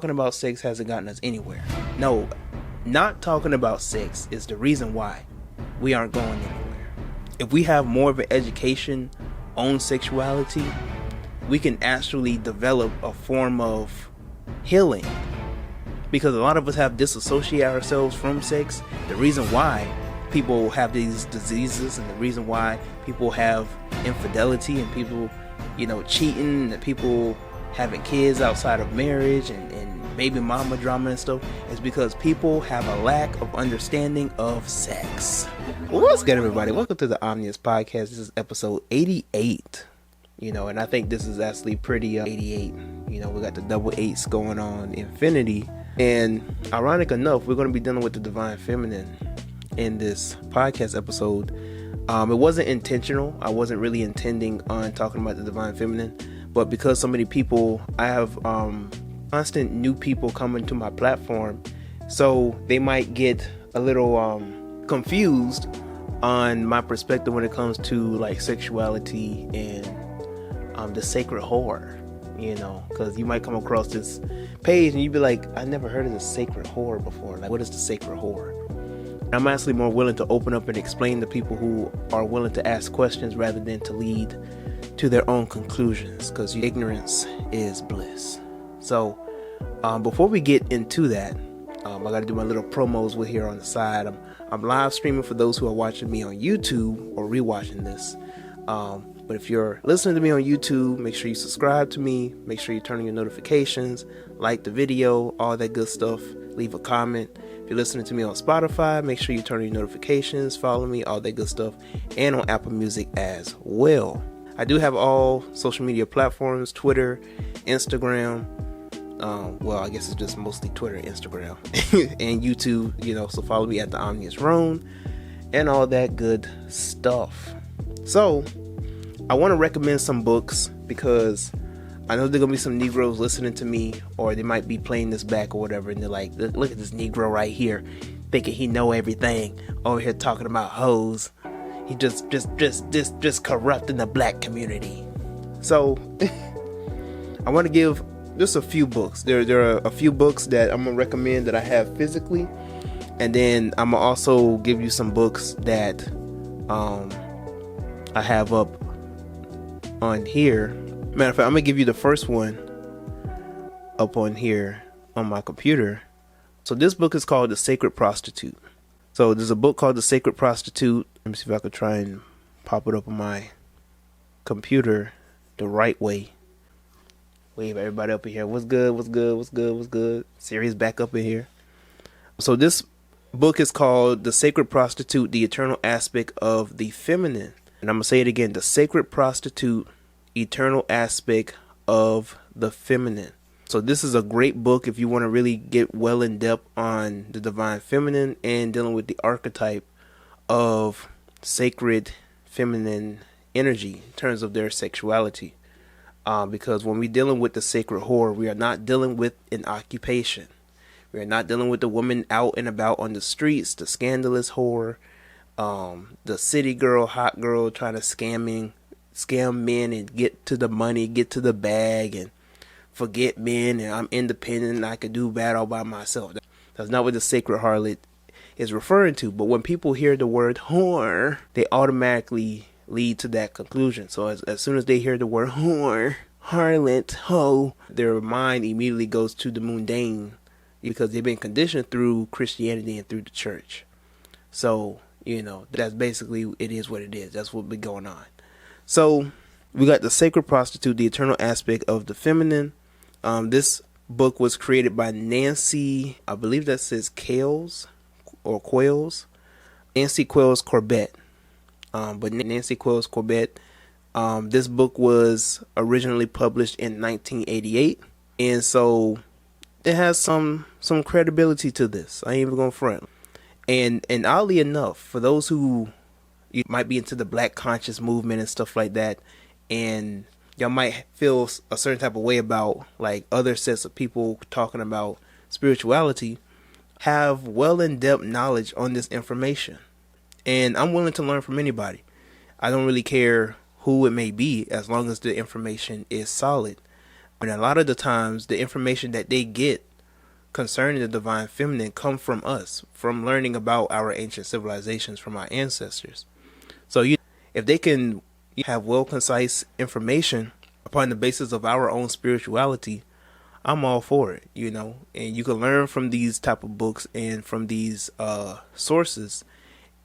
Talking about sex hasn't gotten us anywhere. No, not talking about sex is the reason why we aren't going anywhere. If we have more of an education on sexuality, we can actually develop a form of healing. Because a lot of us have disassociated ourselves from sex. The reason why people have these diseases and the reason why people have infidelity and people, cheating, and people having kids outside of marriage and baby mama drama and stuff is because people have a lack of understanding of sex. Well, what's good, everybody? Welcome to the Omnius Podcast. This is episode 88. And I think this is actually pretty 88. We got the double eights going on, infinity. And ironic enough, we're going to be dealing with the divine feminine in this podcast episode. It wasn't intentional. I wasn't really intending on talking about the divine feminine. But because so many people, I have constant new people coming to my platform. So they might get a little confused on my perspective when it comes to like sexuality and the sacred whore. Because you might come across this page and you'd be like, I never heard of the sacred whore before. Like, what is the sacred whore? I'm actually more willing to open up and explain to people who are willing to ask questions rather than to lead to their own conclusions, because ignorance is bliss. So before we get into that, I got to do my little promos with here on the side. I'm live streaming for those who are watching me on YouTube or rewatching this. But if you're listening to me on YouTube, make sure you subscribe to me. Make sure you turn on your notifications, like the video, all that good stuff. Leave a comment. If you're listening to me on Spotify, make sure you turn on your notifications, follow me, all that good stuff. And on Apple Music as well. I do have all social media platforms, Twitter, Instagram. Well, I guess it's just mostly Twitter, Instagram, and YouTube, so follow me at the Omnius Roan and all that good stuff. So I want to recommend some books because I know there are going to be some Negroes listening to me, or they might be playing this back or whatever. And they're like, look at this Negro right here thinking he know everything over here talking about hoes. He just corrupting the black community. So I want to give just a few books. There are a few books that I'm gonna recommend that I have physically, and then I'm gonna also give you some books that I have up on here. Matter of fact, I'm gonna give you the first one up on here on my computer. So this book is called The Sacred Prostitute. So there's a book called The Sacred Prostitute. Let me see if I could try and pop it up on my computer the right way. Wave everybody up in here. What's good? Siri's back up in here. So this book is called The Sacred Prostitute, The Eternal Aspect of the Feminine. And I'm going to say it again. The Sacred Prostitute, Eternal Aspect of the Feminine. So this is a great book if you want to really get well in depth on the divine feminine and dealing with the archetype of sacred feminine energy in terms of their sexuality. Because when we're dealing with the sacred whore, we are not dealing with an occupation. We are not dealing with the woman out and about on the streets, the scandalous whore, the city girl, hot girl trying to scam men and get to the money, get to the bag, and forget men, and I'm independent and I can do bad all by myself. That's not what the sacred harlot is referring to. But when people hear the word whore, they automatically lead to that conclusion. So as soon as they hear the word whore, harlot, hoe, their mind immediately goes to the mundane because they've been conditioned through Christianity and through the church. So, that's basically, it is what it is. That's what's been going on. So we got The Sacred Prostitute, The Eternal Aspect of the Feminine. This book was created by Nancy, I believe that says Quails, Nancy Quails Corbett. But Nancy Quails Corbett, this book was originally published in 1988, and so it has some credibility to this. I ain't even gonna front. And oddly enough, for those who you might be into the black conscious movement and stuff like that, and y'all might feel a certain type of way about like other sets of people talking about spirituality, have well in-depth knowledge on this information. And I'm willing to learn from anybody. I don't really care who it may be as long as the information is solid. And a lot of the times the information that they get concerning the divine feminine come from us, from learning about our ancient civilizations from our ancestors. So if they can have well concise information upon the basis of our own spirituality, I'm all for it, and you can learn from these type of books and from these sources,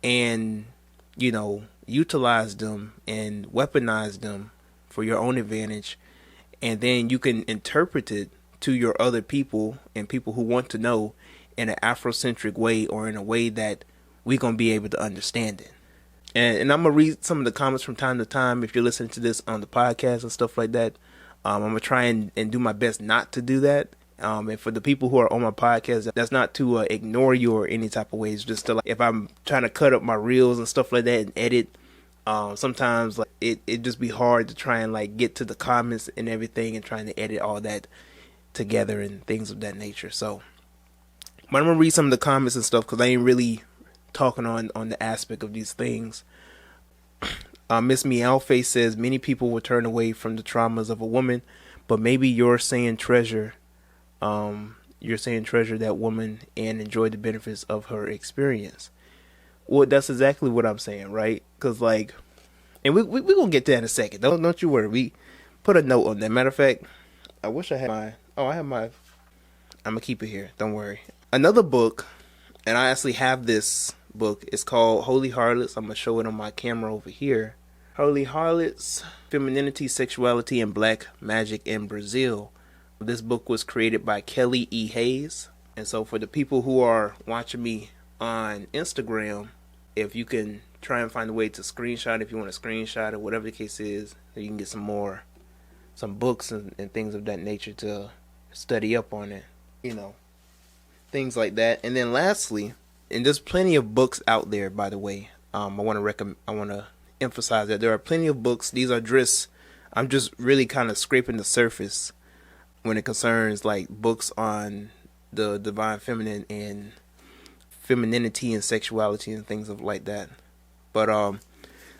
and utilize them and weaponize them for your own advantage, and then you can interpret it to your other people and people who want to know in an Afrocentric way, or in a way that we're going to be able to understand it. And I'm going to read some of the comments from time to time if you're listening to this on the podcast and stuff like that. I'm going to try and do my best not to do that. And for the people who are on my podcast, that's not to ignore you or any type of ways. Just to, if I'm trying to cut up my reels and stuff like that and edit, sometimes it just be hard to try and get to the comments and everything, and trying to edit all that together and things of that nature. So, but I'm gonna read some of the comments and stuff, because I ain't really talking on the aspect of these things. Miss Meowface says many people will turn away from the traumas of a woman, but maybe you're saying treasure that woman and enjoy the benefits of her experience. Well, that's exactly what I'm saying, right? Because and we gonna get to that in a second. Don't you worry. We put a note on that. Matter of fact, I wish I had I'm gonna keep it here. Don't worry. Another book, and I actually have this book. It's called Holy Harlots. I'm gonna show it on my camera over here. Holy Harlots: Femininity, Sexuality, and Black Magic in Brazil. This book was created by Kelly E. Hayes. And so for the people who are watching me on Instagram, if you can try and find a way to screenshot, if you want to screenshot it, whatever the case is, so you can get some books and things of that nature to study up on it, things like that. And then lastly, and there's plenty of books out there, by the way. I want to emphasize that there are plenty of books. These are I'm just really kind of scraping the surface when it concerns books on the divine feminine and femininity and sexuality and things of like that. But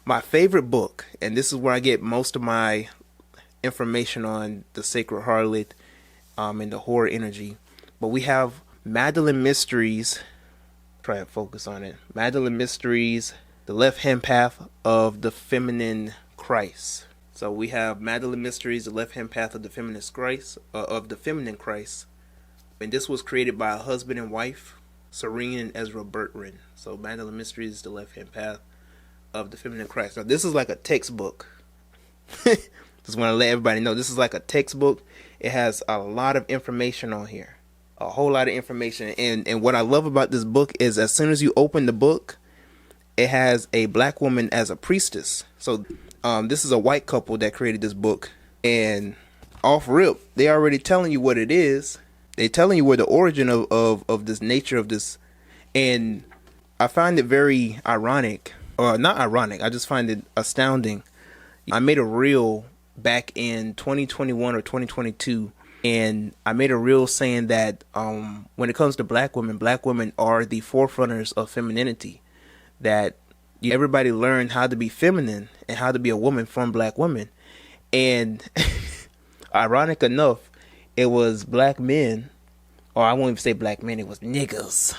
my favorite book, and this is where I get most of my information on the sacred harlot and the horror energy. But we have Magdalene Mysteries. Try and focus on it. Magdalene Mysteries, The Left Hand Path of the Feminine Christ. So we have Magdalene Mysteries, The Left Hand Path of the Feminine Christ, and this was created by a husband and wife, Serene and Ezra Bertrand. So Magdalene Mysteries, The Left Hand Path of the Feminine Christ. Now this is like a textbook. Just want to let everybody know, this is like a textbook. It has a lot of information on here, a whole lot of information. And what I love about this book is, as soon as you open the book, it has a black woman as a priestess. So this is a white couple that created this book, and off rip, they already telling you what it is. They're telling you where the origin of this nature of this. And I find it very ironic, or not ironic, I just find it astounding. I made a reel back in 2021 or 2022, and I made a reel saying that when it comes to black women are the forefronters of femininity. That everybody learned how to be feminine and how to be a woman from black women. And ironic enough, it was black men, or I won't even say black men, it was niggas,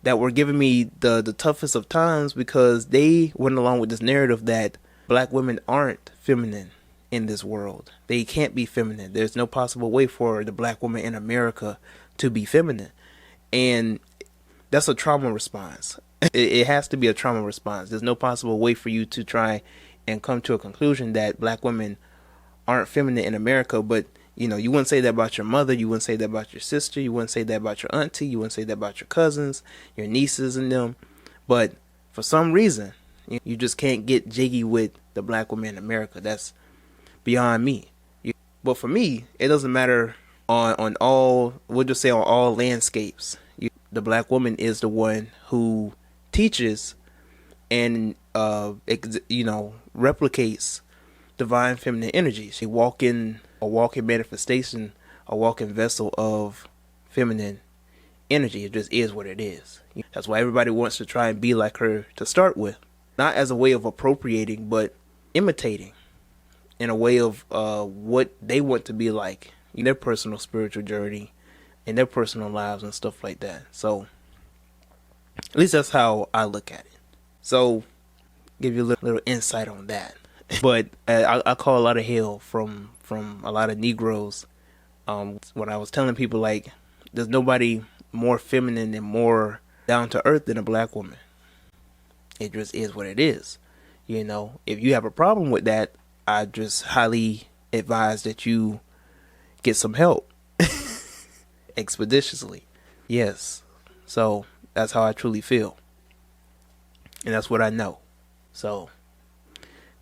that were giving me the toughest of times, because they went along with this narrative that black women aren't feminine in this world. They can't be feminine. There's no possible way for the black woman in America to be feminine. And that's a trauma response. It has to be a trauma response. There's no possible way for you to try and come to a conclusion that black women aren't feminine in America. But you wouldn't say that about your mother, you wouldn't say that about your sister, you wouldn't say that about your auntie, you wouldn't say that about your cousins, your nieces and them. But for some reason, you just can't get jiggy with the black woman in America. That's beyond me. But for me, it doesn't matter on all, we'll just say on all landscapes. The black woman is the one who teaches and replicates divine feminine energy. She a walking manifestation, a walking vessel of feminine energy. It just is what it is. That's why everybody wants to try and be like her to start with, not as a way of appropriating, but imitating in a way of what they want to be like in their personal spiritual journey, in their personal lives and stuff like that. So at least that's how I look at it. So give you a little insight on that. But I call a lot of hell from a lot of Negroes when I was telling people, like, there's nobody more feminine and more down to earth than a black woman. It just is what it is. You know, if you have a problem with that, I just highly advise that you get some help expeditiously. Yes. So that's how I truly feel. And that's what I know. So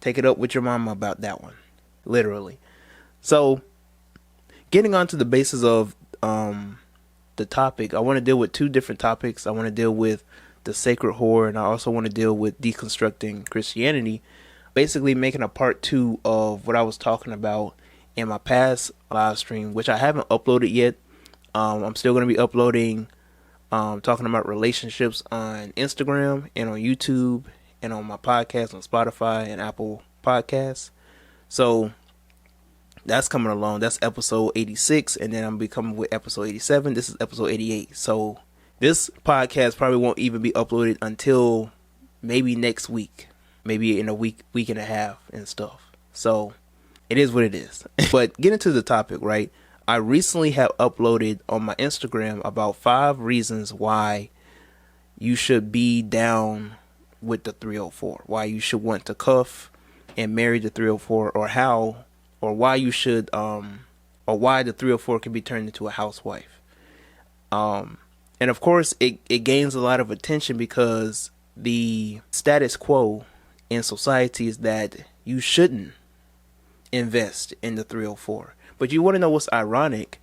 take it up with your mama about that one. Literally. So getting on to the basis of the topic, I want to deal with two different topics. I want to deal with the sacred whore, and I also want to deal with deconstructing Christianity, basically making a part 2 of what I was talking about in my past live stream, which I haven't uploaded yet. I'm still going to be uploading talking about relationships on Instagram and on YouTube and on my podcast on Spotify and Apple Podcasts. So that's coming along. That's episode 86, and then I'm be coming with episode 87. This is episode 88. So this podcast probably won't even be uploaded until maybe next week, maybe in a week and a half and stuff. So it is what it is. But getting to the topic, right? I recently have uploaded on my Instagram about 5 reasons why you should be down with the 304, why you should want to cuff and marry the 304, or how, or why you should, or why the 304 can be turned into a housewife. And of course, it gains a lot of attention because the status quo in society is that you shouldn't invest in the 304. But you want to know what's ironic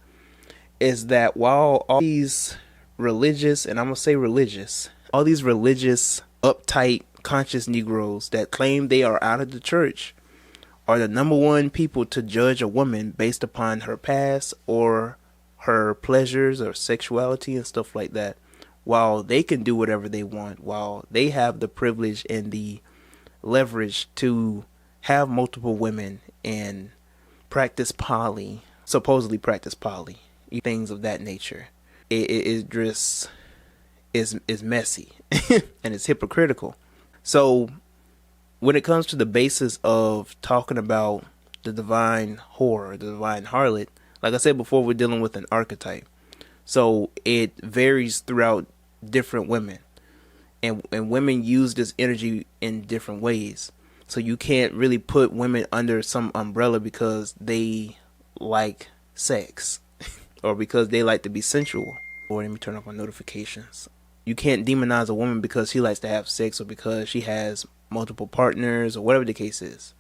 is that while all these religious, and I'm going to say religious, all these religious, uptight, conscious Negroes that claim they are out of the church are the number one people to judge a woman based upon her past or her pleasures or sexuality and stuff like that, while they can do whatever they want, while they have the privilege and the leverage to have multiple women and practice poly, supposedly practice poly, things of that nature. It just is messy and it's hypocritical. So when it comes to the basis of talking about the divine whore, the divine harlot, like I said before, we're dealing with an archetype. So it varies throughout different women. And women use this energy in different ways. So you can't really put women under some umbrella because they like sex or because they like to be sensual. Or let me turn off my notifications. You can't demonize a woman because she likes to have sex or because she has multiple partners or whatever the case is.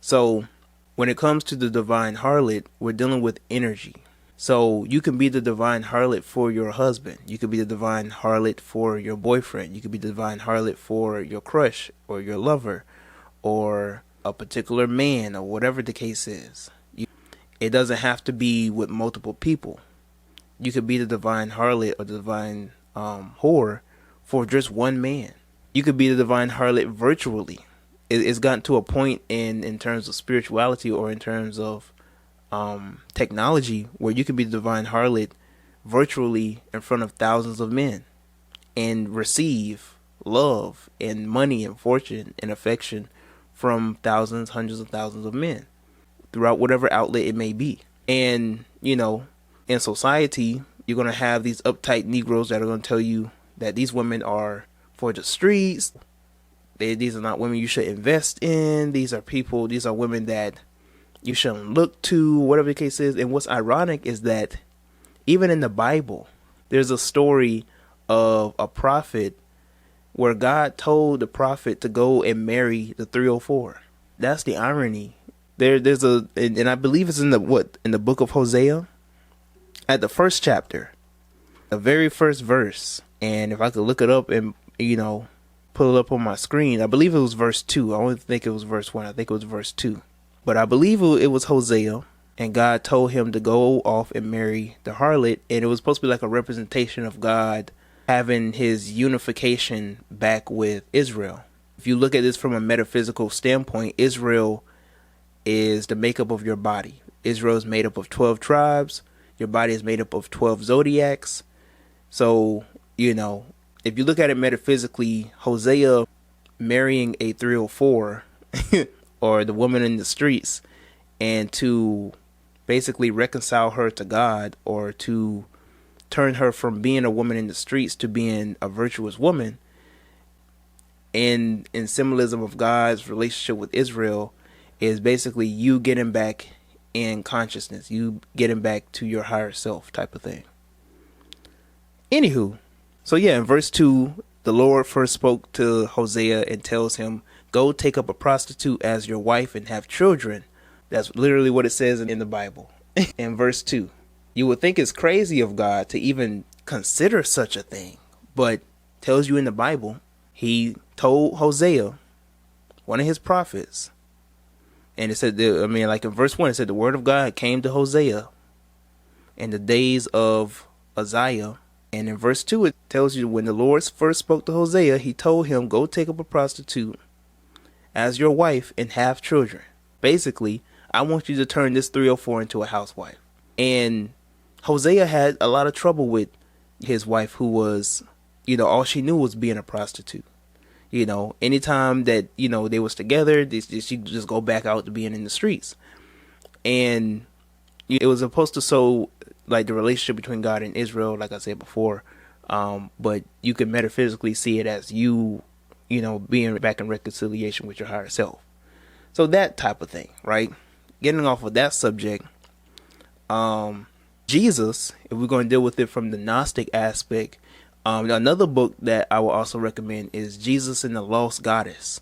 So when it comes to the divine harlot, we're dealing with energy. So you can be the divine harlot for your husband. You could be the divine harlot for your boyfriend. You could be the divine harlot for your crush or your lover or a particular man or whatever the case is. It doesn't have to be with multiple people. You could be the divine harlot or the divine whore for just one man. You could be the divine harlot virtually. It's gotten to a point in terms of spirituality or in terms of technology where you can be the divine harlot virtually in front of thousands of men and receive love and money and fortune and affection from thousands, hundreds of thousands of men throughout whatever outlet it may be. And, you know, in society, you're going to have these uptight Negroes that are going to tell you that these women are for the streets. These are not women you should invest in. These are women that you shouldn't look to, whatever the case is. And what's ironic is that even in the Bible, there's a story of a prophet where God told the prophet to go and marry the 304. That's the irony. And I believe it's in the book of Hosea, at the first chapter, the very first verse. And if I could look it up and, you know, pull it up on my screen, I believe it was verse 2. I don't think it was verse 1. I think it was verse 2. But I believe it was Hosea, and God told him to go off and marry the harlot, and it was supposed to be like a representation of God having his unification back with Israel. If you look at this from a metaphysical standpoint, Israel is the makeup of your body. Israel is made up of 12 tribes. Your body is made up of 12 zodiacs. So, if you look at it metaphysically, Hosea marrying a 304 or the woman in the streets, and to basically reconcile her to God, or to turn her from being a woman in the streets to being a virtuous woman, and in symbolism of God's relationship with Israel, is basically you getting back in consciousness, you getting back to your higher self type of thing. Anywho, so yeah, in verse 2, the Lord first spoke to Hosea and tells him, go take up a prostitute as your wife and have children. That's literally what it says in the Bible. In verse 2, you would think it's crazy of God to even consider such a thing, but tells you in the Bible, he told Hosea, one of his prophets, and it said, like in verse 1, it said the word of God came to Hosea in the days of Uzziah. And in verse 2, it tells you when the Lord first spoke to Hosea, he told him, go take up a prostitute as your wife and have children. Basically, I want you to turn this 304 into a housewife. And Hosea had a lot of trouble with his wife, who was, all she knew was being a prostitute. Anytime that, they was together, she just go back out to being in the streets. And it was supposed to show like the relationship between God and Israel, like I said before. But you can metaphysically see it as you being back in reconciliation with your higher self. So that type of thing, right? Getting off of that subject, Jesus, if we're going to deal with it from the Gnostic aspect, another book that I will also recommend is Jesus and the Lost Goddess.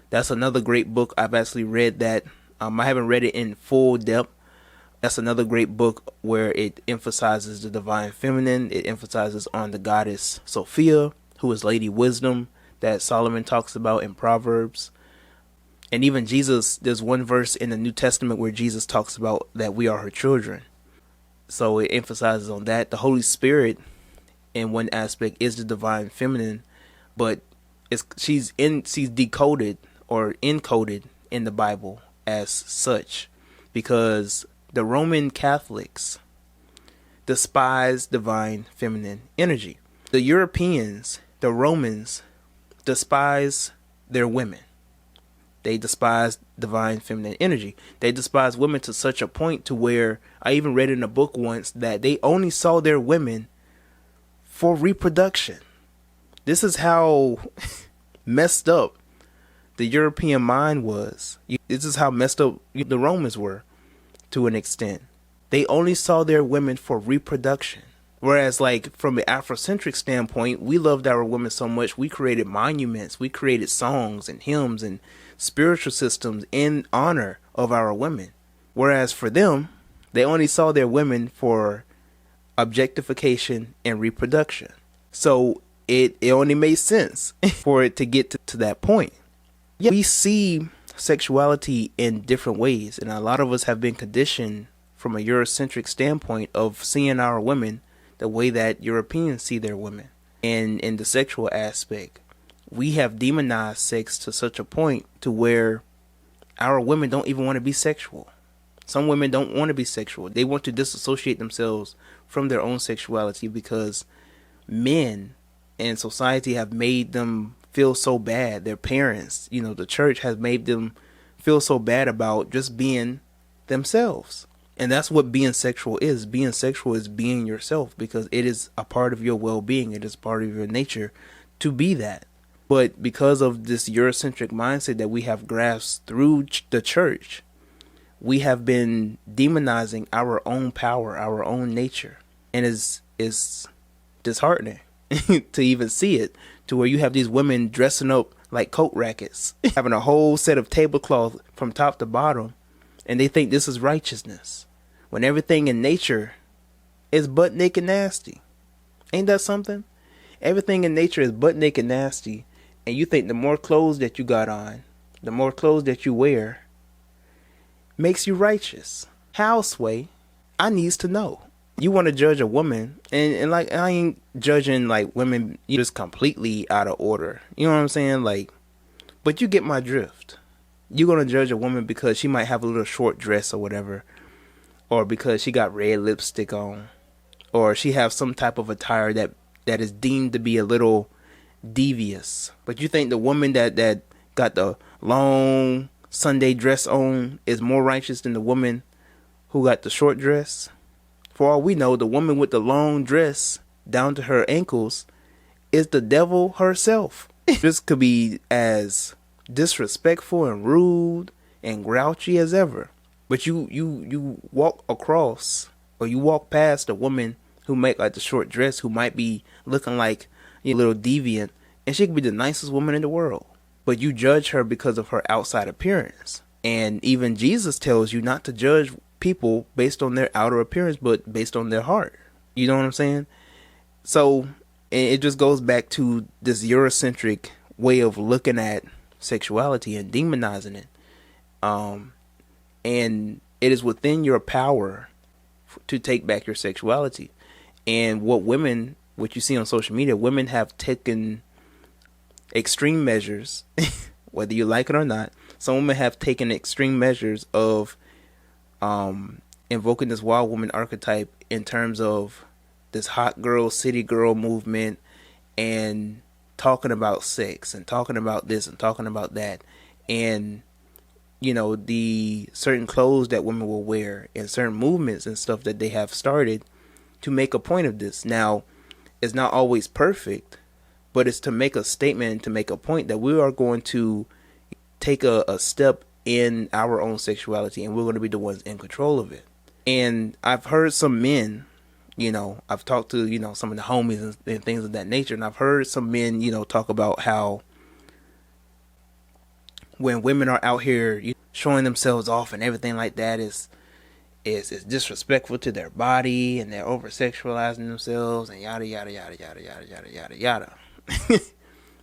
That's another great book. I've actually read that. I haven't read it in full depth. That's another great book where it emphasizes the divine feminine. It emphasizes on the goddess Sophia, who is Lady Wisdom, that Solomon talks about in Proverbs. And even Jesus, there's one verse in the New Testament where Jesus talks about that we are her children. So it emphasizes on that. The Holy Spirit, in one aspect, is the divine feminine, but she's decoded or encoded in the Bible as such, because the Roman Catholics despise divine feminine energy. The Europeans, the Romans, despise their women. They despise divine feminine energy. They despise women to such a point to where I even read in a book once that they only saw their women for reproduction. This is how messed up the European mind was. This is how messed up the Romans were to an extent. They only saw their women for reproduction. Whereas, like, from an Afrocentric standpoint, we loved our women so much, we created monuments, we created songs and hymns and spiritual systems in honor of our women. Whereas for them, they only saw their women for objectification and reproduction. So it only made sense for it to get to that point. Yeah, we see sexuality in different ways, and a lot of us have been conditioned from a Eurocentric standpoint of seeing our women the way that Europeans see their women. And in the sexual aspect, we have demonized sex to such a point to where our women don't even want to be sexual. Some women don't want to be sexual. They want to disassociate themselves from their own sexuality because men and society have made them feel so bad. Their parents, the church has made them feel so bad about just being themselves. And that's what being sexual is. Being sexual is being yourself, because it is a part of your well-being. It is part of your nature to be that. But because of this Eurocentric mindset that we have grasped through the church, we have been demonizing our own power, our own nature. And it's disheartening to even see it, to where you have these women dressing up like coat rackets, having a whole set of tablecloth from top to bottom, and they think this is righteousness, when everything in nature is butt naked nasty. Ain't that something? Everything in nature is butt naked nasty, and you think the more clothes that you got on, the more clothes that you wear, makes you righteous. How, Sway? I needs to know. You want to judge a woman, and like, I ain't judging like women just completely out of order. You know what I'm saying? Like, but you get my drift. You're going to judge a woman because she might have a little short dress or whatever. or because she got red lipstick on, or she have some type of attire that is deemed to be a little devious. But you think the woman that got the long Sunday dress on is more righteous than the woman who got the short dress? For all we know, the woman with the long dress down to her ankles is the devil herself. This could be as disrespectful and rude and grouchy as ever. But you walk across, or you walk past a woman who make like the short dress, who might be looking like a little deviant, and she could be the nicest woman in the world. But you judge her because of her outside appearance. And even Jesus tells you not to judge people based on their outer appearance, but based on their heart. You know what I'm saying? So it just goes back to this Eurocentric way of looking at sexuality and demonizing it. And it is within your power to take back your sexuality. And what you see on social media, women have taken extreme measures, whether you like it or not. Some women have taken extreme measures of invoking this wild woman archetype in terms of this hot girl, city girl movement, and talking about sex and talking about this and talking about that. And, you know, the certain clothes that women will wear and certain movements and stuff that they have started to make a point of this. Now, it's not always perfect, but it's to make a statement, to make a point that we are going to take a step in our own sexuality, and we're going to be the ones in control of it. And I've heard some men, you know, I've talked to, you know, some of the homies and things of that nature, and I've heard some men, you know, talk about how when women are out here showing themselves off and everything like that is disrespectful to their body, and they're over sexualizing themselves and yada yada yada yada yada yada yada yada.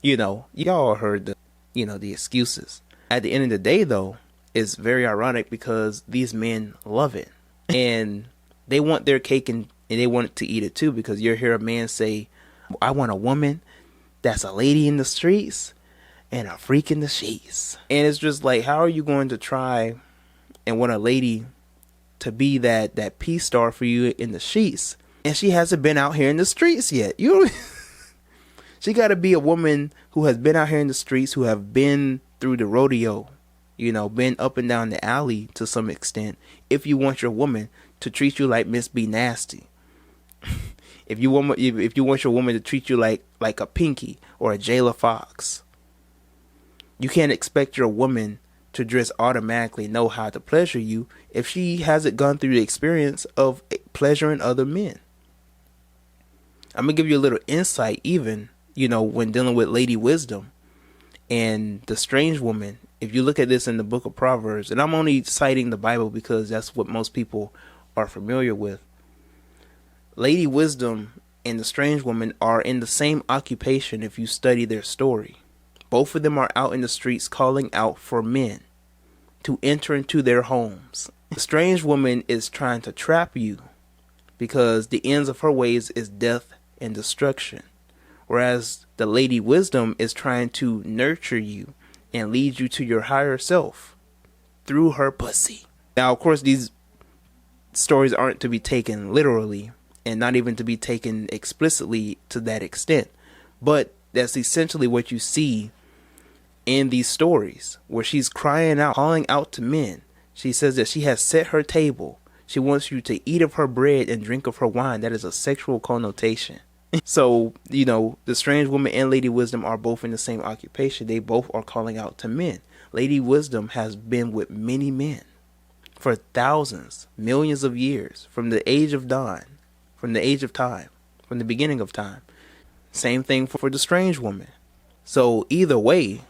You know, y'all heard the excuses. At the end of the day, though, it's very ironic because these men love it, and they want their cake and they want to eat it too. Because you hear a man say, "I want a woman that's a lady in the streets and a freak in the sheets." And it's just like, how are you going to try and want a lady to be that peace star for you in the sheets, and she hasn't been out here in the streets yet? She got to be a woman who has been out here in the streets, who have been through the rodeo, you know, been up and down the alley to some extent, if you want your woman to treat you like Miss B Nasty. If you want your woman to treat you like a Pinky or a Jayla Fox. You can't expect your woman to just automatically know how to pleasure you if she hasn't gone through the experience of pleasuring other men. I'm going to give you a little insight, even, you know, when dealing with Lady Wisdom and the strange woman. If you look at this in the book of Proverbs, and I'm only citing the Bible because that's what most people are familiar with. Lady Wisdom and the strange woman are in the same occupation if you study their story. Both of them are out in the streets calling out for men to enter into their homes. The strange woman is trying to trap you because the ends of her ways is death and destruction. Whereas the Lady Wisdom is trying to nurture you and lead you to your higher self through her pussy. Now, of course, these stories aren't to be taken literally and not even to be taken explicitly to that extent. But that's essentially what you see in these stories, where she's crying out, calling out to men. She says that she has set her table. She wants you to eat of her bread and drink of her wine. That is a sexual connotation. So, you know, the strange woman and Lady Wisdom are both in the same occupation. They both are calling out to men. Lady Wisdom has been with many men for thousands, millions of years, from the age of dawn, from the age of time, from the beginning of time. Same thing for the strange woman. So either way,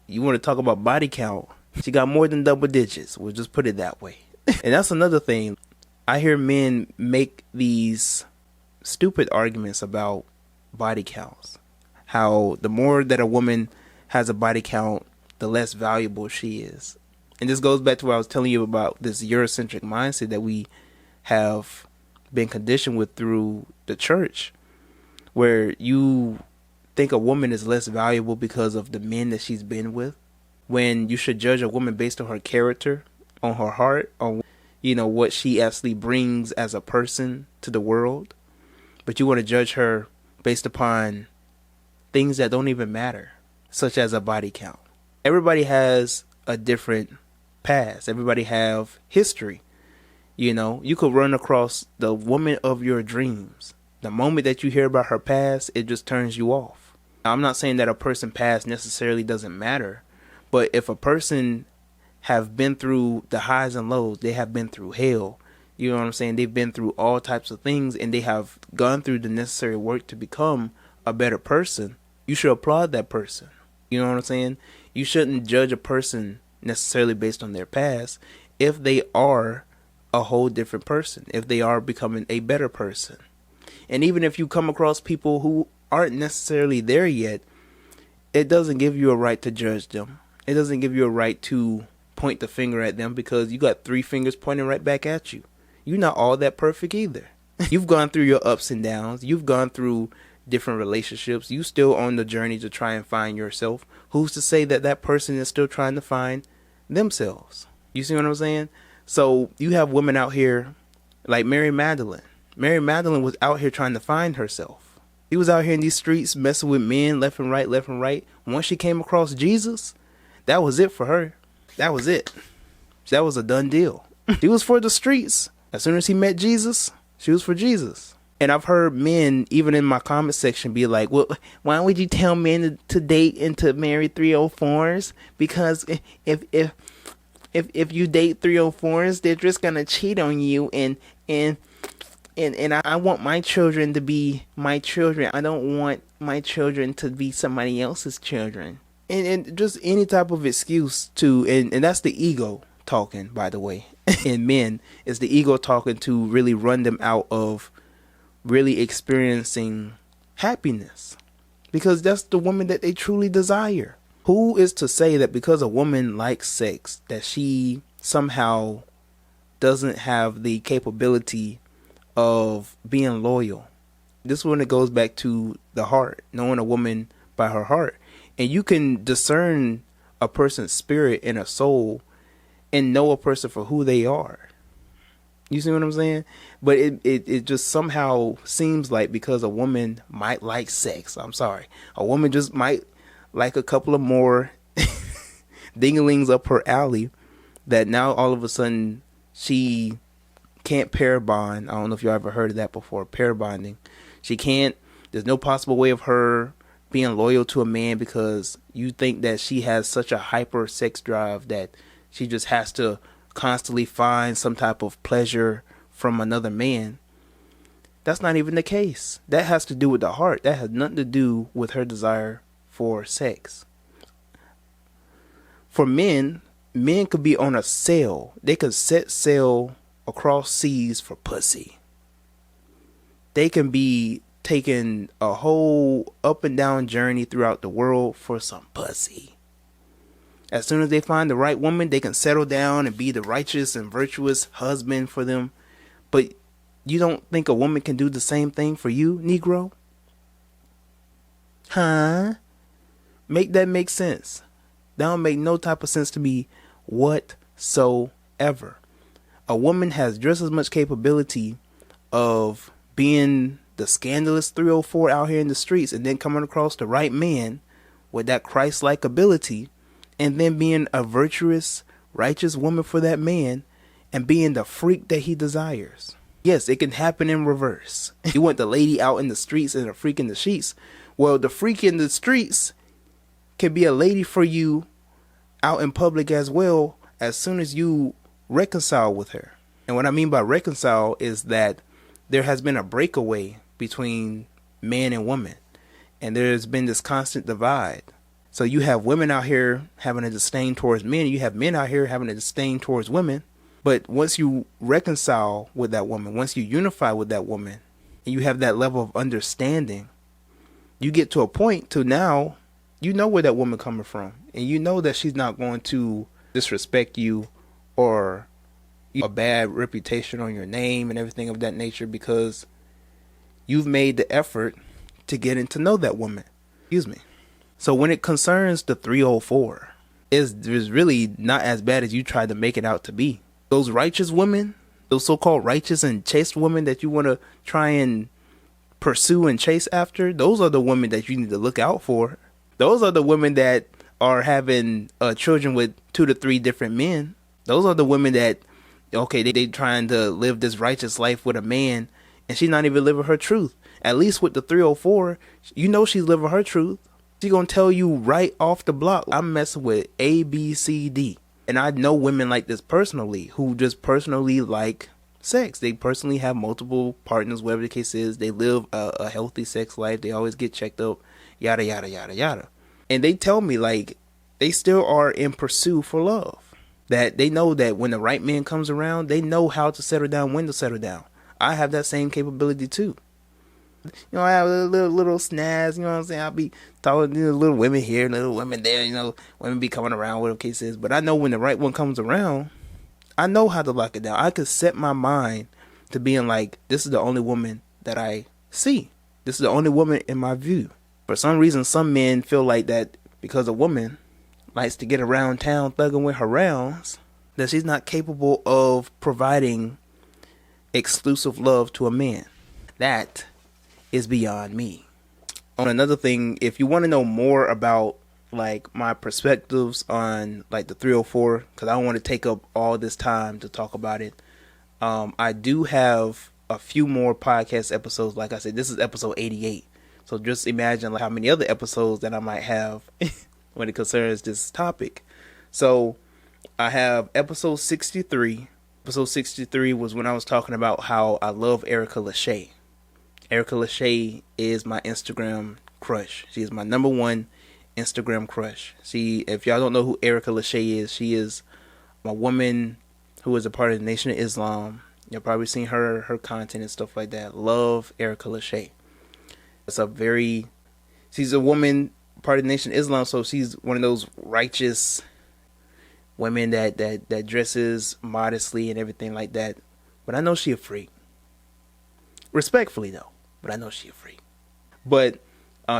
you want to talk about body count, she got more than double digits. We'll just put it that way. And that's another thing. I hear men make these stupid arguments about body counts. How the more that a woman has a body count, the less valuable she is. And this goes back to what I was telling you about this Eurocentric mindset that we have been conditioned with through the church, where you think a woman is less valuable because of the men that she's been with, when you should judge a woman based on her character, on her heart, on, what she actually brings as a person to the world, but you want to judge her based upon things that don't even matter, such as a body count. Everybody has a different past. Everybody have history. You could run across the woman of your dreams. The moment that you hear about her past, it just turns you off. Now, I'm not saying that a person's past necessarily doesn't matter, but if a person have been through the highs and lows, they have been through hell, you know what I'm saying? They've been through all types of things, and they have gone through the necessary work to become a better person. You should applaud that person. You know what I'm saying? You shouldn't judge a person necessarily based on their past if they are a whole different person, if they are becoming a better person. And even if you come across people who aren't necessarily there yet, it doesn't give you a right to judge them. It doesn't give you a right to point the finger at them, because you got 3 fingers pointing right back at you. You're not all that perfect either. You've gone through your ups and downs. You've gone through different relationships. You still on the journey to try and find yourself. Who's to say that that person is still trying to find themselves? You see what I'm saying? So you have women out here like Mary Magdalene. Mary Magdalene was out here trying to find herself. She was out here in these streets messing with men left and right, left and right. Once she came across Jesus, that was it for her. That was it. That was a done deal. She was for the streets. As soon as he met Jesus, she was for Jesus. And I've heard men, even in my comment section, be like, well, why would you tell men to date and to marry 304s? Because if you date 304s, they're just gonna cheat on you, and I want my children to be my children. I don't want my children to be somebody else's children. And just any type of excuse to, and that's the ego talking, by the way. In men, it's the ego talking to really run them out of really experiencing happiness, because that's the woman that they truly desire. Who is to say that because a woman likes sex, that she somehow doesn't have the capability of being loyal? This one, it goes back to the heart, knowing a woman by her heart. And you can discern a person's spirit and a soul and know a person for who they are. You see what I'm saying? But it just somehow seems like because a woman might like sex, I'm sorry, a woman just might like a couple of more dinglings up her alley, that now all of a sudden she can't pair bond. I don't know if you ever heard of that before, pair bonding. She can't, there's no possible way of her being loyal to a man, because you think that she has such a hyper sex drive that she just has to constantly find some type of pleasure from another man. That's not even the case. That has to do with the heart. That has nothing to do with her desire for sex. For men could be on a sail. They could set sail across seas for pussy. They can be taking a whole up and down journey throughout the world for some pussy. As soon as they find the right woman, they can settle down and be the righteous and virtuous husband for them. But you don't think a woman can do the same thing for you, Negro? Huh? Make that make sense. That don't make no type of sense to me whatsoever. A woman has just as much capability of being the scandalous 304 out here in the streets, and then coming across the right man with that Christ-like ability, and then being a virtuous, righteous woman for that man, and being the freak that he desires. Yes, it can happen in reverse. You want the lady out in the streets and a freak in the sheets. Well, the freak in the streets can be a lady for you out in public as well, as soon as you reconcile with her. And what I mean by reconcile is that there has been a breakaway between man and woman, and there's been this constant divide. So you have women out here having a disdain towards men, you have men out here having a disdain towards women. But once you reconcile with that woman, once you unify with that woman, and you have that level of understanding, you get to a point to now you know where that woman coming from, and you know that she's not going to disrespect you or a bad reputation on your name and everything of that nature, because you've made the effort to get to know that woman. Excuse me. So when it concerns the 304, it's really not as bad as you tried to make it out to be. Those righteous women, those so-called righteous and chaste women that you want to try and pursue and chase after, those are the women that you need to look out for. Those are the women that are having children with 2 to 3 different men. Those are the women that, okay, they trying to live this righteous life with a man, and she's not even living her truth. At least with the 304, you know she's living her truth. She gonna tell you right off the block, I'm messing with A, B, C, D. And I know women like this personally, who just personally like sex. They personally have multiple partners, whatever the case is. They live a healthy sex life. They always get checked up, yada, yada, yada, yada. And they tell me, like, they still are in pursuit for love. That they know that when the right man comes around, they know how to settle down, when to settle down. I have that same capability too. You know, I have a little snaz, you know what I'm saying? I'll be talking to little women here, little women there, you know, women be coming around, whatever the case is. But I know when the right one comes around, I know how to lock it down. I could set my mind to being like, this is the only woman that I see. This is the only woman in my view. For some reason, some men feel like that because a woman likes to get around town thugging with her rounds, that she's not capable of providing exclusive love to a man. That is beyond me. On another thing, if you want to know more about like my perspectives on like the 304, because I don't want to take up all this time to talk about it, I do have a few more podcast episodes. Like I said, this is episode 88, so just imagine like how many other episodes that I might have when it concerns this topic. So I have episode 63. Episode 63 was when I was talking about how I love Erica Lachey. Erica Lachey is my Instagram crush. She is my number one Instagram crush. See, if y'all don't know who Erica Lachey is, she is a woman who is a part of the Nation of Islam. You've probably seen her content and stuff like that. Love Erica Lachey. She's a woman part of the Nation of Islam, so she's one of those righteous women that dresses modestly and everything like that. But I know she a freak. Respectfully though, but I know she a freak. But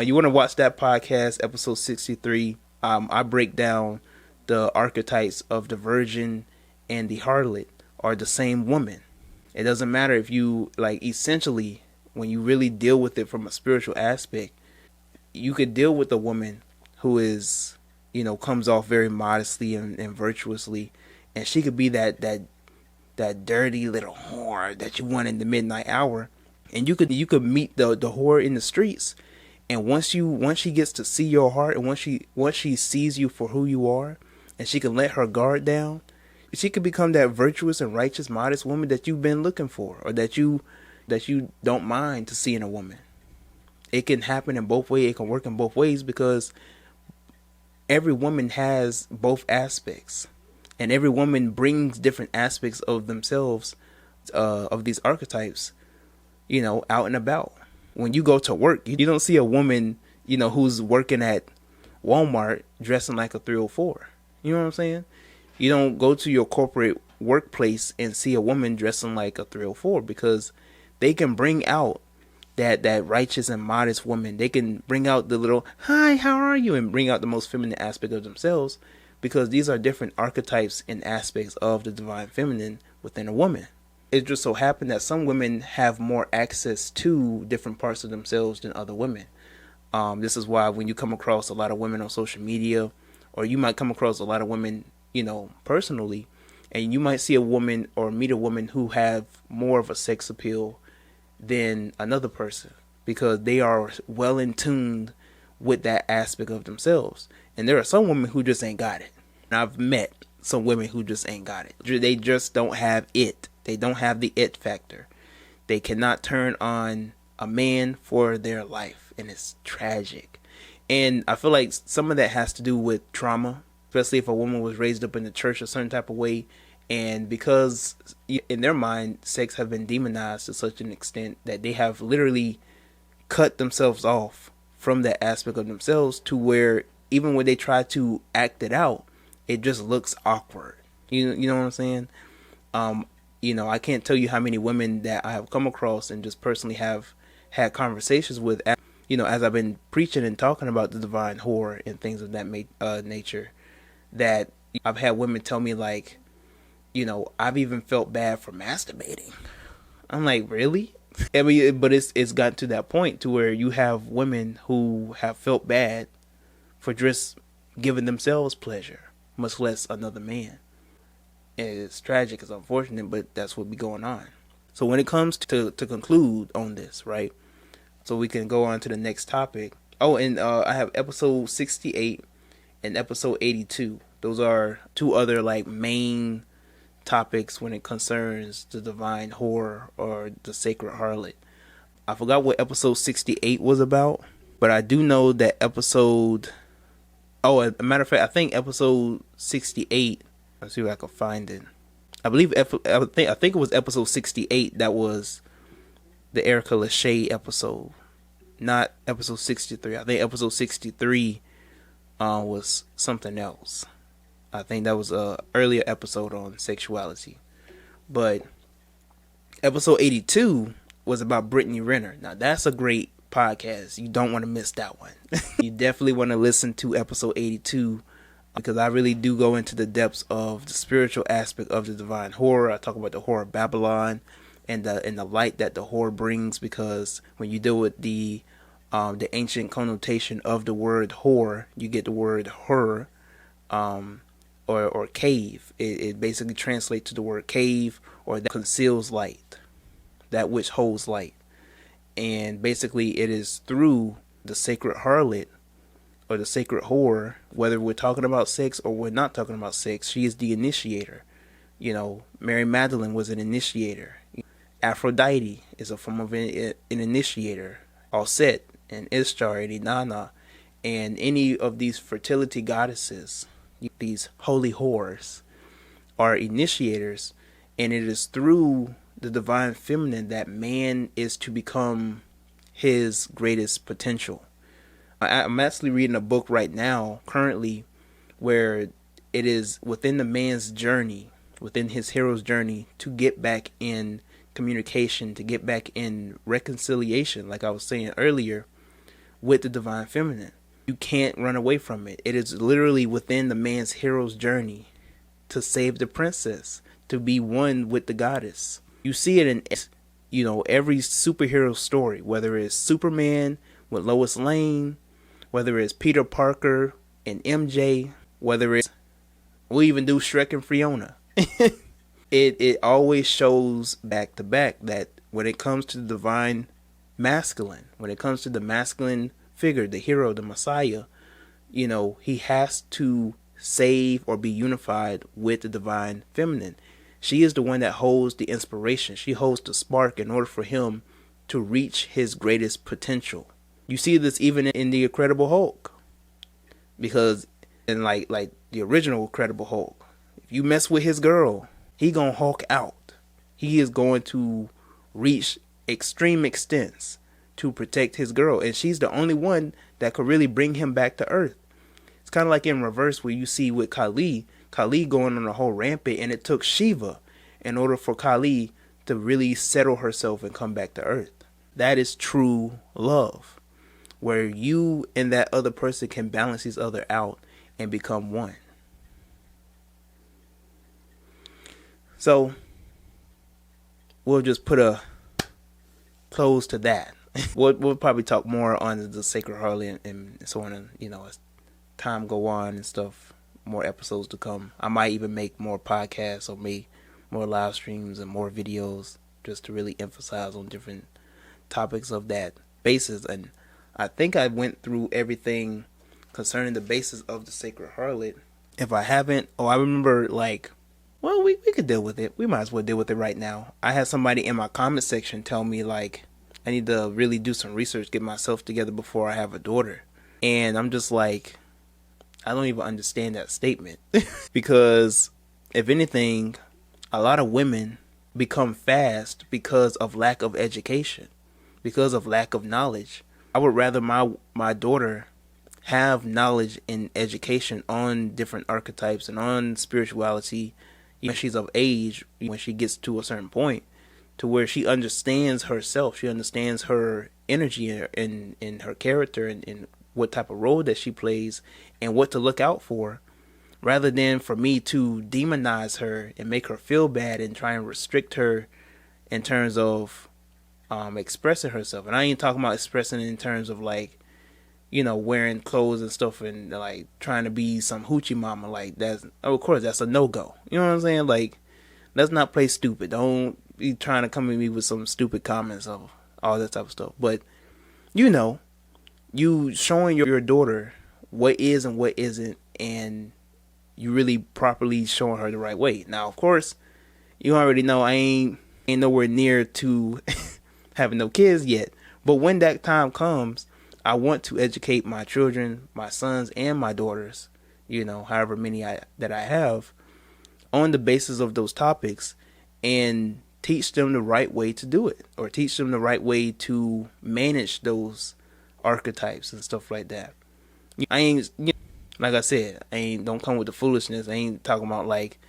you want to watch that podcast, episode 63. I break down the archetypes of the virgin and the harlot are the same woman. It doesn't matter if you, like, essentially, when you really deal with it from a spiritual aspect, you could deal with a woman who is, you know, comes off very modestly and virtuously, and she could be that dirty little whore that you want in the midnight hour. And you could meet the whore in the streets, and once she gets to see your heart, and once she sees you for who you are, and she can let her guard down, she could become that virtuous and righteous, modest woman that you've been looking for, or that you don't mind to see in a woman. It can happen in both ways. It can work in both ways, because every woman has both aspects, and every woman brings different aspects of themselves, of these archetypes, you know, out and about. When you go to work, you don't see a woman, you know, who's working at Walmart dressing like a 304. You know what I'm saying? You don't go to your corporate workplace and see a woman dressing like a 304, because they can bring out that righteous and modest woman. They can bring out the little, hi, how are you? And bring out the most feminine aspect of themselves, because these are different archetypes and aspects of the divine feminine within a woman. It just so happened that some women have more access to different parts of themselves than other women. This is why when you come across a lot of women on social media, or you might come across a lot of women, you know, personally, and you might see a woman or meet a woman who have more of a sex appeal than another person, because they are well in tuned with that aspect of themselves. And there are some women who just ain't got it. And I've met some women who just ain't got it. They just don't have it. They don't have the it factor. They cannot turn on a man for their life, and it's tragic. And I feel like some of that has to do with trauma, especially if a woman was raised up in the church a certain type of way, and because in their mind sex have been demonized to such an extent that they have literally cut themselves off from that aspect of themselves, to where even when they try to act it out, it just looks awkward. You know what I'm saying? You know, I can't tell you how many women that I have come across and just personally have had conversations with, you know, as I've been preaching and talking about the divine whore and things of that nature, that I've had women tell me, like, I've even felt bad for masturbating. I'm like, really? I mean, but it's gotten to that point to where you have women who have felt bad for just giving themselves pleasure, much less another man. And it's tragic, it's unfortunate, but that's what be going on. So when it comes to conclude on this, right? So we can go on to the next topic. Oh, and I have episode 68 and episode 82. Those are two other like main topics when it concerns the divine whore or the sacred harlot. I forgot what episode 68 was about, but I do know that episode... Oh, as a matter of fact, I think episode 68... Let's see if I can find it. I think it was episode 68 that was the Erica Lachey episode, not episode 63. I think episode 63 was something else. I think that was a earlier episode on sexuality. But episode 82 was about Brittany Renner. Now that's a great podcast. You don't want to miss that one. You definitely want to listen to episode 82, because I really do go into the depths of the spiritual aspect of the divine whore. I talk about the whore of Babylon and the light that the whore brings, because when you deal with the ancient connotation of the word whore, you get the word her, or cave. It basically translates to the word cave, or that conceals light, that which holds light. And basically it is through the sacred harlot or the sacred whore, whether we're talking about sex or we're not talking about sex, she is the initiator. Mary Magdalene was an initiator. Aphrodite is a form of an initiator. Alset and Ishtar and Inanna and any of these fertility goddesses, these holy whores, are initiators, and it is through the divine feminine that man is to become his greatest potential. I'm actually reading a book right now, currently, where it is within the man's journey, within his hero's journey, to get back in communication, to get back in reconciliation, like I was saying earlier, with the divine feminine. You can't run away from it. It is literally within the man's hero's journey to save the princess, to be one with the goddess. You see it in, every superhero story, whether it's Superman with Lois Lane, whether it's Peter Parker and MJ, whether it's, we even do Shrek and Fiona. It always shows back to back that when it comes to the divine masculine, when it comes to the masculine figure, the hero, the Messiah, he has to save or be unified with the divine feminine. She is the one that holds the inspiration. She holds the spark in order for him to reach his greatest potential. You see this even in the Incredible Hulk, because in like the original Incredible Hulk, if you mess with his girl, he gonna Hulk out. He is going to reach extreme extents to protect his girl, and she's the only one that could really bring him back to earth. It's kind of like in reverse, where you see with Kali going on a whole rampant, and it took Shiva in order for Kali to really settle herself and come back to earth. That is true love, where you and that other person can balance each other out and become one. So we'll just put a close to that. We'll probably talk more on the sacred harlot and so on, and as time go on and stuff, more episodes to come. I might even make more podcasts or make more live streams and more videos just to really emphasize on different topics of that basis. And I think I went through everything concerning the basis of the sacred harlot. If I haven't, I remember we could deal with it. We might as well deal with it right now. I had somebody in my comment section tell me I need to really do some research, get myself together before I have a daughter. And I'm just like, I don't even understand that statement. Because if anything, a lot of women become fast because of lack of education, because of lack of knowledge. I would rather my daughter have knowledge and education on different archetypes and on spirituality when she's of age, when she gets to a certain point, to where she understands herself, she understands her energy and her character and what type of role that she plays and what to look out for, rather than for me to demonize her and make her feel bad and try and restrict her in terms of expressing herself. And I ain't talking about expressing in terms of like, you know, wearing clothes and stuff and like trying to be some hoochie mama. Like that's, of course, that's a no-go. You know what I'm saying? Like, let's not play stupid. Don't be trying to come at me with some stupid comments of all that type of stuff. But, you know, you showing your daughter what is and what isn't, and you really properly showing her the right way. Now, of course, you already know I ain't nowhere near to having no kids yet. But when that time comes, I want to educate my children, my sons and my daughters, you know, however many that I have, on the basis of those topics, and teach them the right way to do it, or teach them the right way to manage those archetypes and stuff like that. I ain't, you know, like I said, don't come with the foolishness. I ain't talking about like,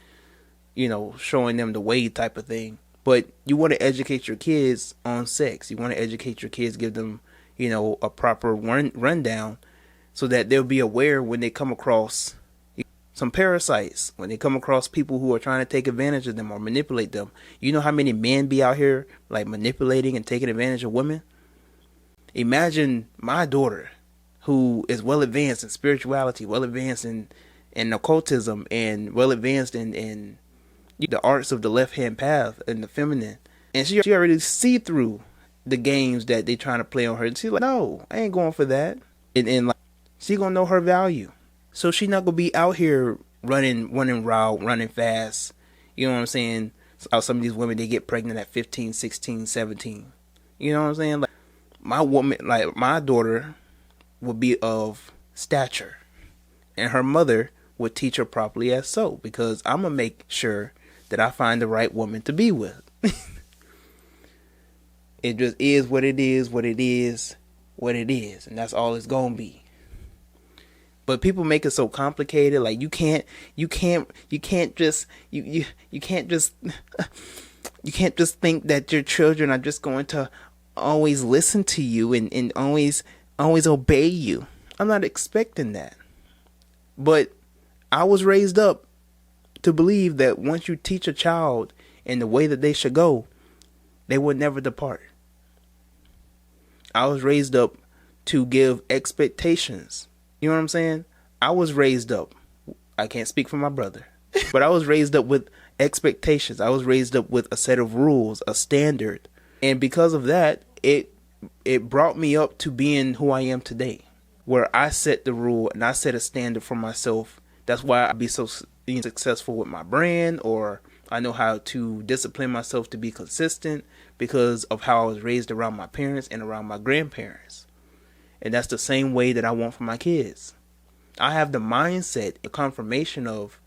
you know, showing them the way type of thing. But you want to educate your kids on sex. You want to educate your kids, give them, you know, a proper rundown, so that they'll be aware when they come across some parasites, when they come across people who are trying to take advantage of them or manipulate them. You know how many men be out here like manipulating and taking advantage of women? Imagine my daughter, who is well advanced in spirituality, well advanced in occultism, and well advanced in the arts of the left-hand path and the feminine. And she already see through the games that they trying to play on her. And she's like, no, I ain't going for that. And like, she gonna know her value. So she not gonna be out here running wild, running fast. You know what I'm saying? Some of these women, they get pregnant at 15, 16, 17. You know what I'm saying? Like my daughter would be of stature, and her mother would teach her properly as so, because I'm gonna make sure that I find the right woman to be with. It just is what it is, and that's all it's gonna be. But people make it so complicated. Like you can't just think that your children are just going to always listen to you and always obey you. I'm not expecting that. But I was raised up to believe that once you teach a child in the way that they should go, they will never depart. I was raised up to give expectations. You know what I'm saying? I was raised up. I can't speak for my brother, but I was raised up with expectations. I was raised up with a set of rules, a standard. And because of that, it brought me up to being who I am today, where I set the rule and I set a standard for myself. That's why I be so successful with my brand, or I know how to discipline myself to be consistent, because of how I was raised around my parents and around my grandparents. And that's the same way that I want for my kids. I have the mindset, a confirmation of,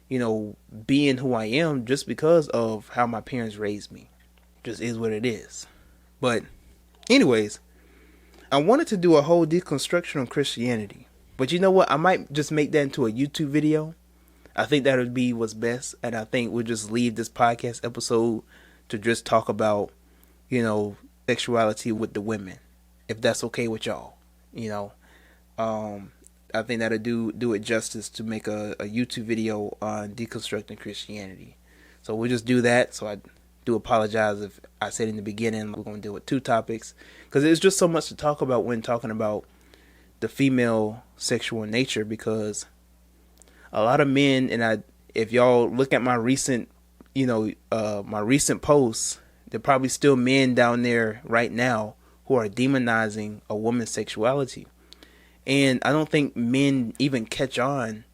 you know, being who I am just because of how my parents raised me. Just is what it is. But anyways, I wanted to do a whole deconstruction on Christianity. But you know what? I might just make that into a YouTube video. I think that would be what's best. And I think we'll just leave this podcast episode to just talk about, you know, sexuality with the women, if that's okay with y'all. You know, I think that'll do it justice to make a YouTube video on deconstructing Christianity. So we'll just do that. So I do apologize if I said in the beginning we're going to deal with two topics, because there's just so much to talk about when talking about the female sexual nature. Because a lot of men, and if y'all look at my recent, my recent posts, there are probably still men down there right now who are demonizing a woman's sexuality. And I don't think men even catch on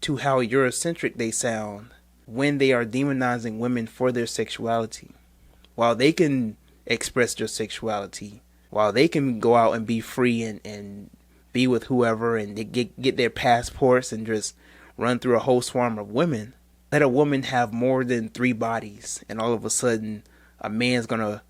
to how Eurocentric they sound when they are demonizing women for their sexuality. While they can express their sexuality, while they can go out and be free and be with whoever, and they get their passports and just run through a whole swarm of women, let a woman have more than 3 bodies, and all of a sudden a man's gonna,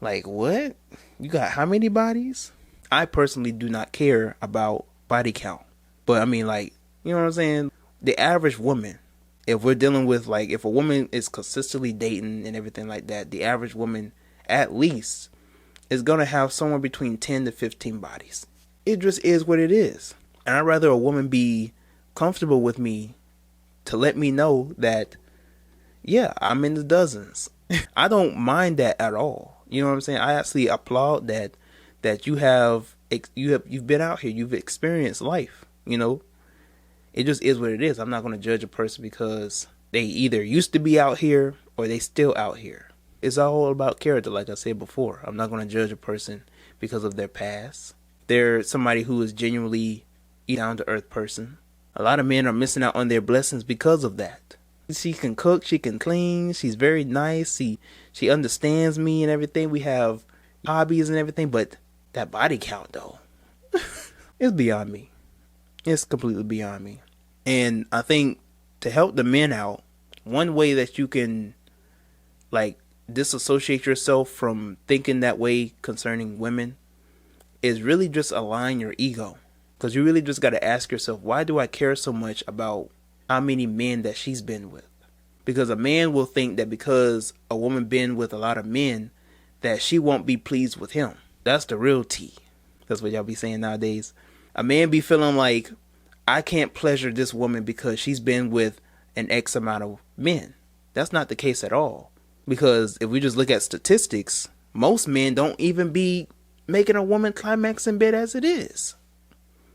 like, what? You got how many bodies? I personally do not care about body count. But I mean, like, you know what I'm saying? The average woman, if we're dealing with, like, if a woman is consistently dating and everything like that, the average woman at least is going to have somewhere between 10 to 15 bodies. It just is what it is. And I'd rather a woman be comfortable with me to let me know that, yeah, I'm in the dozens. I don't mind that at all. You know what I'm saying? I actually applaud that you've been out here, you've experienced life. You know, it just is what it is. I'm not going to judge a person because they either used to be out here or they still out here. It's all about character, like I said before. I'm not going to judge a person because of their past. They're somebody who is genuinely a down-to-earth person. A lot of men are missing out on their blessings because of that. She can cook, she can clean, she's very nice, she understands me and everything. We have hobbies and everything, but that body count though, it's beyond me. It's completely beyond me. And I think to help the men out, one way that you can like disassociate yourself from thinking that way concerning women is really just align your ego. Because you really just got to ask yourself, why do I care so much about how many men that she's been with? Because a man will think that because a woman been with a lot of men, that she won't be pleased with him. That's the real tea. That's what y'all be saying nowadays. A man be feeling like, I can't pleasure this woman because she's been with an X amount of men. That's not the case at all. Because if we just look at statistics, most men don't even be making a woman climax in bed as it is.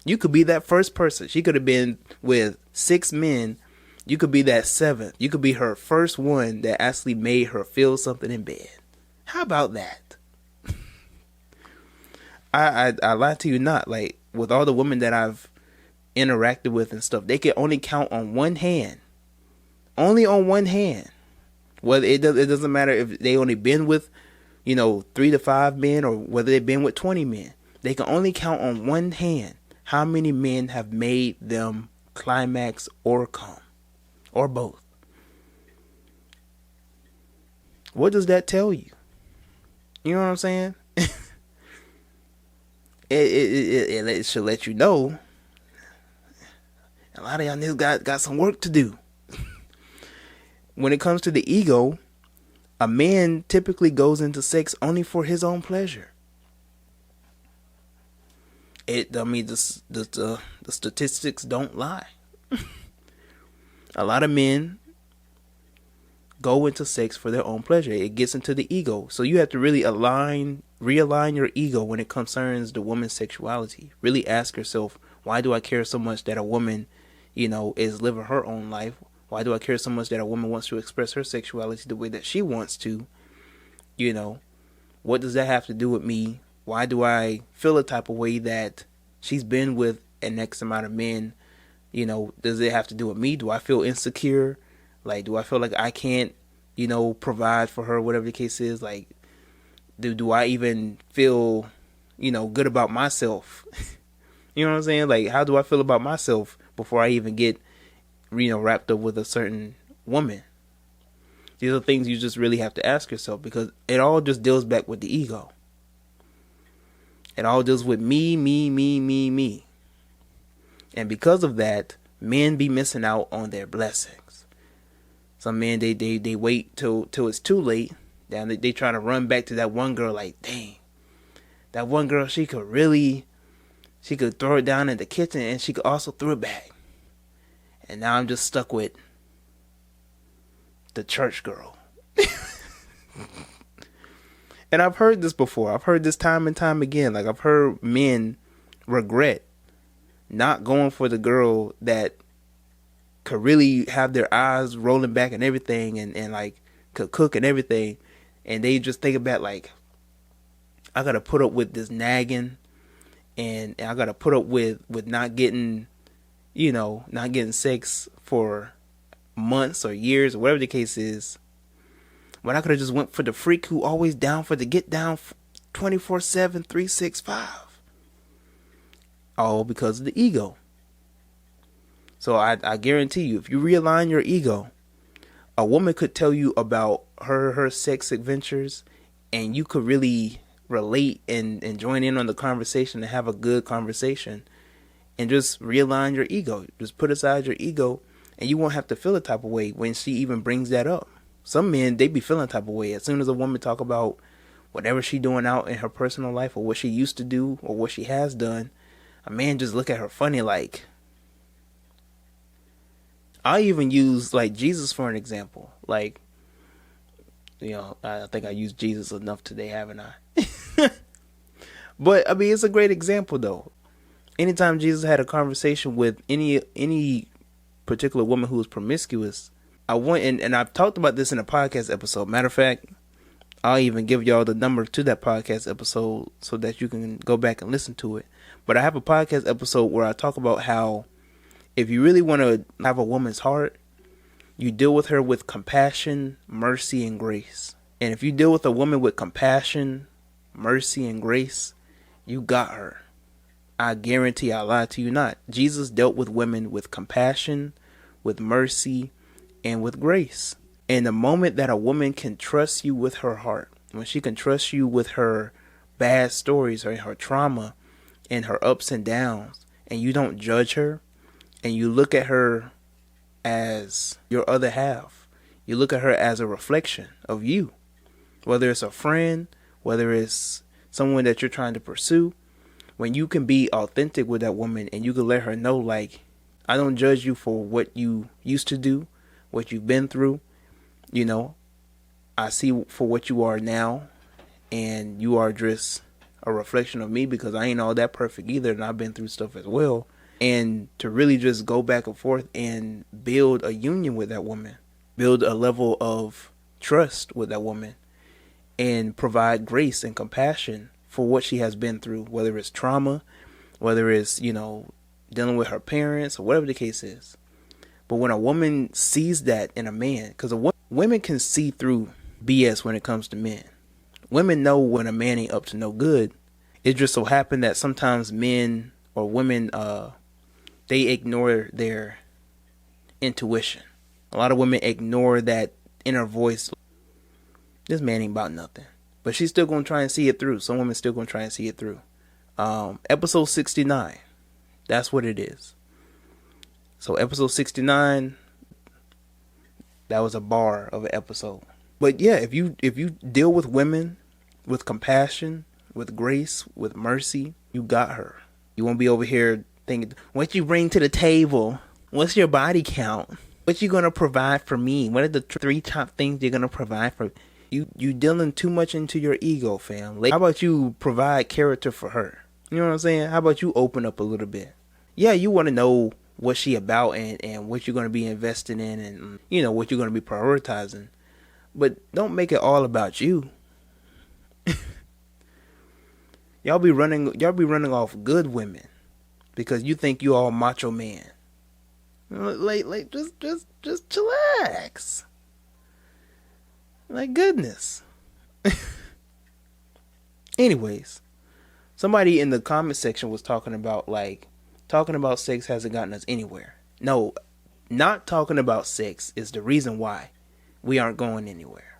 You could be that first person. She could have been with 6 men. You could be that 7th. You could be her first one that actually made her feel something in bed. How about that? I lie to you not. Like, with all the women that I've interacted with and stuff, they can only count on one hand. Only on one hand. Whether it doesn't matter if they only been with, 3 to 5 men or whether they've been with 20 men. They can only count on one hand how many men have made them climax or come, or both. What does that tell you? You know what I'm saying? It should let you know a lot of y'all niggas got some work to do. When it comes to the ego, a man typically goes into sex only for his own pleasure. The statistics don't lie. A lot of men go into sex for their own pleasure. It gets into the ego. So you have to really realign your ego when it concerns the woman's sexuality. Really ask yourself, why do I care so much that a woman, is living her own life? Why do I care so much that a woman wants to express her sexuality the way that she wants to? What does that have to do with me? Why do I feel a type of way that she's been with an X amount of men? Does it have to do with me? Do I feel insecure? Like, do I feel like I can't, provide for her, whatever the case is? Like, do I even feel, good about myself? You know what I'm saying? Like, how do I feel about myself before I even get, wrapped up with a certain woman? These are things you just really have to ask yourself, because it all just deals back with the ego. It all deals with me. And because of that, men be missing out on their blessings. Some men, they wait till it's too late. Then they try to run back to that one girl like, dang, that one girl, she could throw it down in the kitchen and she could also throw it back. And now I'm just stuck with the church girl. And I've heard this before. I've heard this time and time again. Like, I've heard men regret not going for the girl that could really have their eyes rolling back and everything, and like could cook and everything. And they just think about, like, I gotta put up with this nagging, and I gotta put up with not getting, not getting sex for months or years or whatever the case is. When I could have just went for the freak who always down for the get down 24/7, 365. All because of the ego. So I guarantee you, if you realign your ego, a woman could tell you about her sex adventures, and you could really relate and join in on the conversation and have a good conversation, and just realign your ego. Just put aside your ego, and you won't have to feel a type of way when she even brings that up. Some men, they be feeling a type of way as soon as a woman talk about whatever she doing out in her personal life, or what she used to do, or what she has done. A man just look at her funny like, I even use like Jesus for an example. Like, I think I used Jesus enough today, haven't I? But I mean, it's a great example though. Anytime Jesus had a conversation with any particular woman who was promiscuous, I went and I've talked about this in a podcast episode. Matter of fact, I'll even give y'all the number to that podcast episode so that you can go back and listen to it. But I have a podcast episode where I talk about how if you really want to have a woman's heart, you deal with her with compassion, mercy, and grace. And if you deal with a woman with compassion, mercy, and grace, you got her. I guarantee, I lie to you not. Jesus dealt with women with compassion, with mercy, and with grace. And the moment that a woman can trust you with her heart, when she can trust you with her bad stories or her trauma and her ups and downs, and you don't judge her, and you look at her as your other half, you look at her as a reflection of you, whether it's a friend, whether it's someone that you're trying to pursue, when you can be authentic with that woman and you can let her know, like, I don't judge you for what you used to do, what you've been through. I see for what you are now, and you are just a reflection of me because I ain't all that perfect either, and I've been through stuff as well. And to really just go back and forth and build a union with that woman, build a level of trust with that woman, and provide grace and compassion for what she has been through, whether it's trauma, whether it's, dealing with her parents or whatever the case is. But when a woman sees that in a man, because women can see through BS when it comes to men. Women know when a man ain't up to no good. It just so happened that sometimes men or women, they ignore their intuition. A lot of women ignore that inner voice. This man ain't about nothing. But she's still going to try and see it through. Some women still going to try and see it through. Episode 69. That's what it is. So episode 69, that was a bar of an episode. But yeah, if you deal with women with compassion, with grace, with mercy, you got her. You won't be over here thinking, what you bring to the table? What's your body count? What you going to provide for me? What are the three top things you're going to provide for you? You dealing too much into your ego, fam. Like, how about you provide character for her? You know what I'm saying? How about you open up a little bit? Yeah, you want to know what she about and what you're going to be investing in and, what you're going to be prioritizing. But don't make it all about you. Y'all be running off good women because you think you all macho man. Like just chillax. Like, goodness. Anyways, somebody in the comment section was talking about sex hasn't gotten us anywhere. No, not talking about sex is the reason why we aren't going anywhere.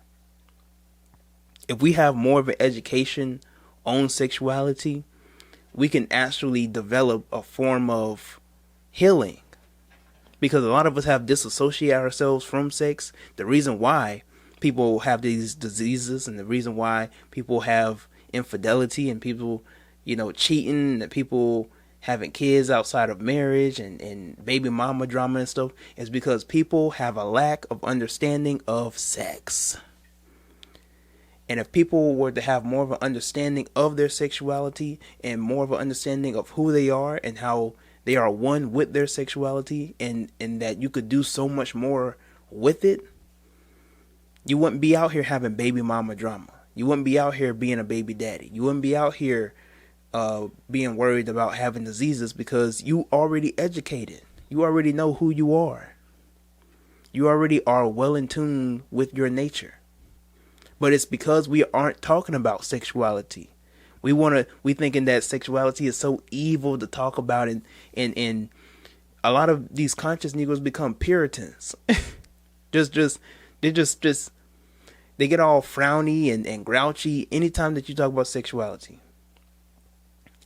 If we have more of an education on sexuality, we can actually develop a form of healing. Because a lot of us have disassociated ourselves from sex. The reason why people have these diseases and the reason why people have infidelity and people, cheating, and people having kids outside of marriage and baby mama drama and stuff is because people have a lack of understanding of sex. And if people were to have more of an understanding of their sexuality and more of an understanding of who they are and how they are one with their sexuality and that you could do so much more with it, you wouldn't be out here having baby mama drama. You wouldn't be out here being a baby daddy. You wouldn't be out here being worried about having diseases because you already educated. You already know who you are. You already are well in tune with your nature. But it's because we aren't talking about sexuality. We thinking that sexuality is so evil to talk about, and a lot of these conscious Negroes become Puritans. they get all frowny and grouchy anytime that you talk about sexuality.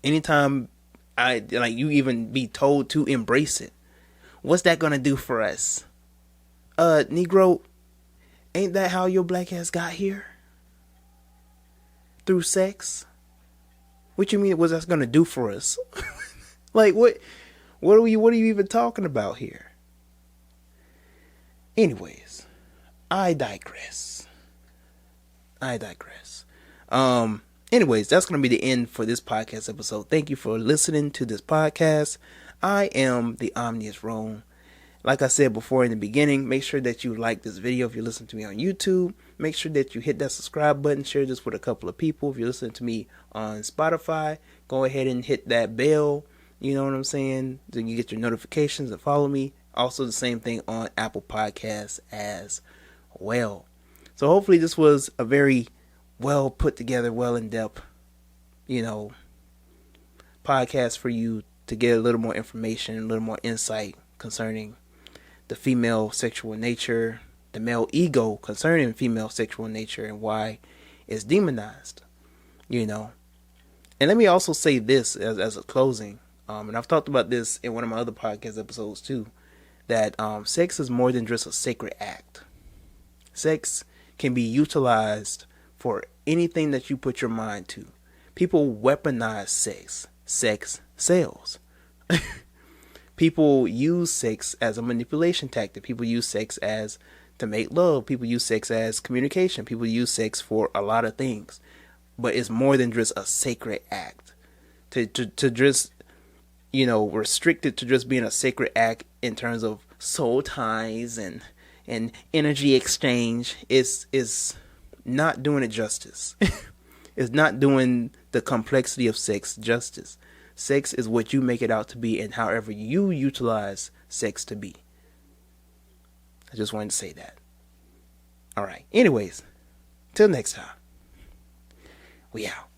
Anytime you even be told to embrace it. What's that gonna do for us? Negro, ain't that how your black ass got here? Through sex? What you mean what's that gonna do for us? Like what are you even talking about here? Anyways, I digress. Anyways, that's going to be the end for this podcast episode. Thank you for listening to this podcast. I am the Omnius Rome. Like I said before in the beginning, make sure that you like this video if you listen to me on YouTube. Make sure that you hit that subscribe button. Share this with a couple of people. If you're listening to me on Spotify, go ahead and hit that bell. You know what I'm saying? Then you get your notifications and follow me. Also the same thing on Apple Podcasts as well. So hopefully this was a very well put together, well in depth, podcast for you to get a little more information, a little more insight concerning the female sexual nature, the male ego concerning female sexual nature, and why it's demonized, And let me also say this as a closing, and I've talked about this in one of my other podcast episodes too, that sex is more than just a sacred act. Sex can be utilized for anything that you put your mind to. People weaponize sex. Sex sells. People use sex as a manipulation tactic. People use sex as to make love. People use sex as communication. People use sex for a lot of things. But it's more than just a sacred act. To just, restrict it to just being a sacred act in terms of soul ties and energy exchange is not doing it justice. It's not doing the complexity of sex justice. Sex is what you make it out to be and however you utilize sex to be. I just wanted to say that. All right. Anyways, till next time. We out.